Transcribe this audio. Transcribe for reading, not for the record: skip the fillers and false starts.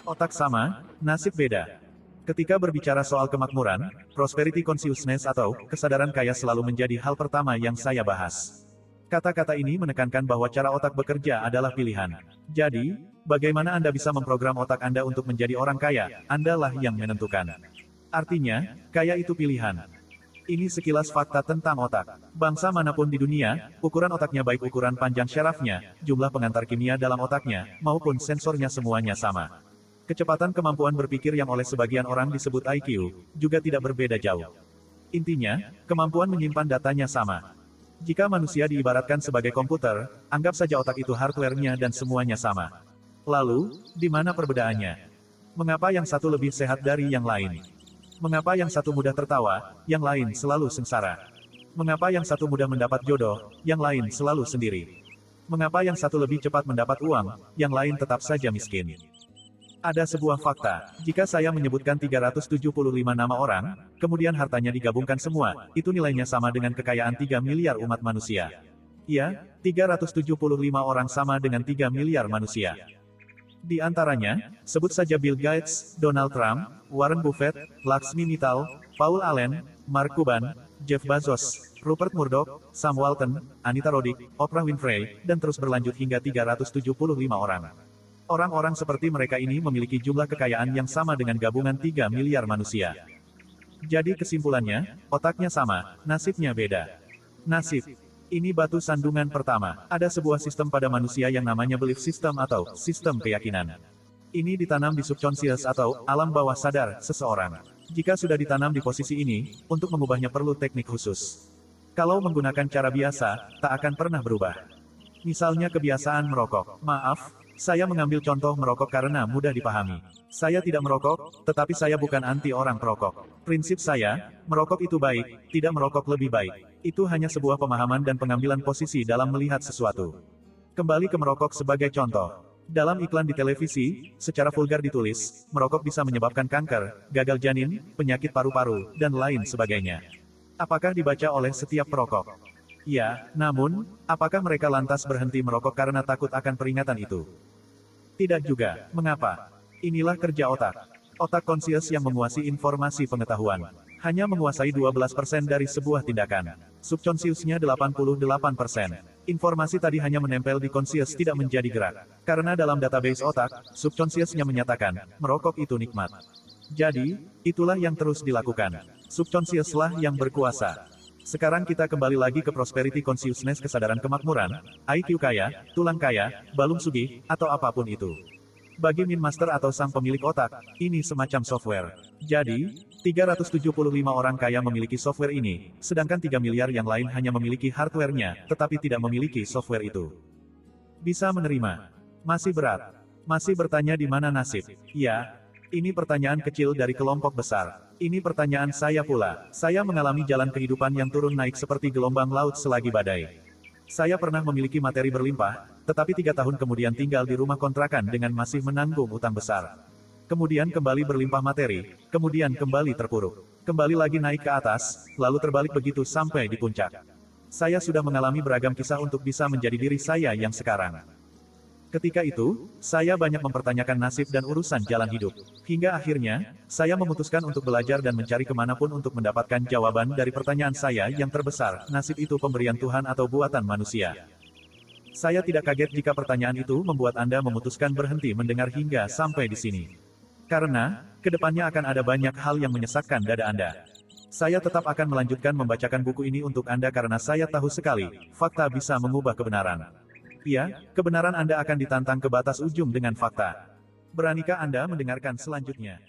Otak sama, nasib beda. Ketika berbicara soal kemakmuran, prosperity consciousness atau kesadaran kaya selalu menjadi hal pertama yang saya bahas. Kata-kata ini menekankan bahwa cara otak bekerja adalah pilihan. Jadi, bagaimana Anda bisa memprogram otak Anda untuk menjadi orang kaya, Andalah yang menentukan. Artinya, kaya itu pilihan. Ini sekilas fakta tentang otak. Bangsa manapun di dunia, ukuran otaknya baik ukuran panjang syarafnya, jumlah pengantar kimia dalam otaknya, maupun sensornya semuanya sama. Kecepatan kemampuan berpikir yang oleh sebagian orang disebut IQ, juga tidak berbeda jauh. Intinya, kemampuan menyimpan datanya sama. Jika manusia diibaratkan sebagai komputer, anggap saja otak itu hardware-nya dan semuanya sama. Lalu, di mana perbedaannya? Mengapa yang satu lebih sehat dari yang lain? Mengapa yang satu mudah tertawa, yang lain selalu sengsara? Mengapa yang satu mudah mendapat jodoh, yang lain selalu sendiri? Mengapa yang satu lebih cepat mendapat uang, yang lain tetap saja miskin? Ada sebuah fakta, jika saya menyebutkan 375 nama orang, kemudian hartanya digabungkan semua, itu nilainya sama dengan kekayaan 3 miliar umat manusia. Ya, 375 orang sama dengan 3 miliar manusia. Di antaranya, sebut saja Bill Gates, Donald Trump, Warren Buffett, Lakshmi Mittal, Paul Allen, Mark Cuban, Jeff Bezos, Rupert Murdoch, Sam Walton, Anita Roddick, Oprah Winfrey, dan terus berlanjut hingga 375 orang. Orang-orang seperti mereka ini memiliki jumlah kekayaan yang sama dengan gabungan 3 miliar manusia. Jadi kesimpulannya, otaknya sama, nasibnya beda. Nasib. Ini batu sandungan pertama. Ada sebuah sistem pada manusia yang namanya belief system atau sistem keyakinan. Ini ditanam di subconscious atau alam bawah sadar seseorang. Jika sudah ditanam di posisi ini, untuk mengubahnya perlu teknik khusus. Kalau menggunakan cara biasa, tak akan pernah berubah. Misalnya kebiasaan merokok. Maaf, saya mengambil contoh merokok karena mudah dipahami. Saya tidak merokok, tetapi saya bukan anti orang perokok. Prinsip saya, merokok itu baik, tidak merokok lebih baik. Itu hanya sebuah pemahaman dan pengambilan posisi dalam melihat sesuatu. Kembali ke merokok sebagai contoh. Dalam iklan di televisi, secara vulgar ditulis, merokok bisa menyebabkan kanker, gagal janin, penyakit paru-paru, dan lain sebagainya. Apakah dibaca oleh setiap perokok? Ya, namun, apakah mereka lantas berhenti merokok karena takut akan peringatan itu? Tidak juga. Mengapa? Inilah kerja otak. Otak konsius yang menguasai informasi pengetahuan. Hanya menguasai 12% dari sebuah tindakan. Subconsciousnya 88%. Informasi tadi hanya menempel di konsius tidak menjadi gerak. Karena dalam database otak, subconsciousnya menyatakan, merokok itu nikmat. Jadi, itulah yang terus dilakukan. Subconsciouslah yang berkuasa. Sekarang kita kembali lagi ke prosperity consciousness kesadaran kemakmuran, IQ kaya, tulang kaya, balung sugih, atau apapun itu. Bagi Min Master atau sang pemilik otak, ini semacam software. Jadi, 375 orang kaya memiliki software ini, sedangkan 3 miliar yang lain hanya memiliki hardware-nya, tetapi tidak memiliki software itu. Bisa menerima? Masih berat. Masih bertanya di mana nasib? Ya. Ini pertanyaan kecil dari kelompok besar. Ini pertanyaan saya pula. Saya mengalami jalan kehidupan yang turun naik seperti gelombang laut selagi badai. Saya pernah memiliki materi berlimpah, tetapi 3 tahun kemudian tinggal di rumah kontrakan dengan masih menanggung utang besar. Kemudian kembali berlimpah materi, kemudian kembali terpuruk. Kembali lagi naik ke atas, lalu terbalik begitu sampai di puncak. Saya sudah mengalami beragam kisah untuk bisa menjadi diri saya yang sekarang. Ketika itu, saya banyak mempertanyakan nasib dan urusan jalan hidup. Hingga akhirnya, saya memutuskan untuk belajar dan mencari kemanapun untuk mendapatkan jawaban dari pertanyaan saya yang terbesar, nasib itu pemberian Tuhan atau buatan manusia? Saya tidak kaget jika pertanyaan itu membuat Anda memutuskan berhenti mendengar hingga sampai di sini. Karena, kedepannya akan ada banyak hal yang menyesakkan dada Anda. Saya tetap akan melanjutkan membacakan buku ini untuk Anda karena saya tahu sekali, fakta bisa mengubah kebenaran. Ya, kebenaran Anda akan ditantang ke batas ujung dengan fakta. Beranikah Anda mendengarkan selanjutnya?